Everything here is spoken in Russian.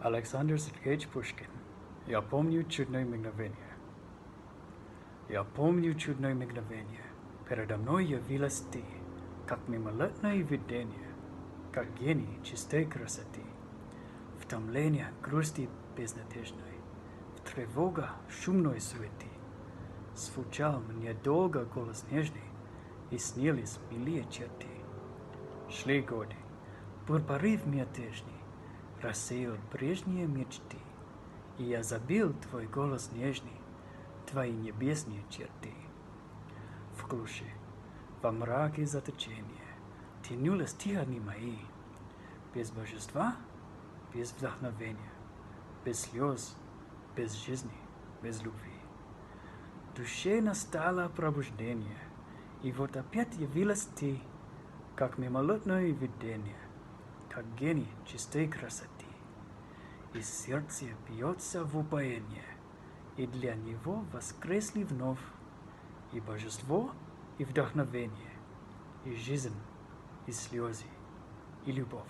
Александр Сергеевич Пушкин. Я помню чудное мгновение. Я помню чудное мгновение. Передо мной явилась ты, как мимолетное видение, как гений чистой красоты. В томлении грусти безнадежной, в тревога шумной суеты, звучал мне долго голос нежный, и снились милые черты. Шли годы, был порыв мятежный, рассеял прежние мечты, и я забил твой голос нежный, твои небесные черты. В глуши, во мраке заточения, тянулись те одни мои, без божества, без вдохновения, без слез, без жизни, без любви. В душе настало пробуждение, и вот опять явилась ты, как мимолетное видение, как гений чистой красоты. И сердце бьется в упоении, и для него воскресли вновь и божество, и вдохновение, и жизнь, и слезы, и любовь.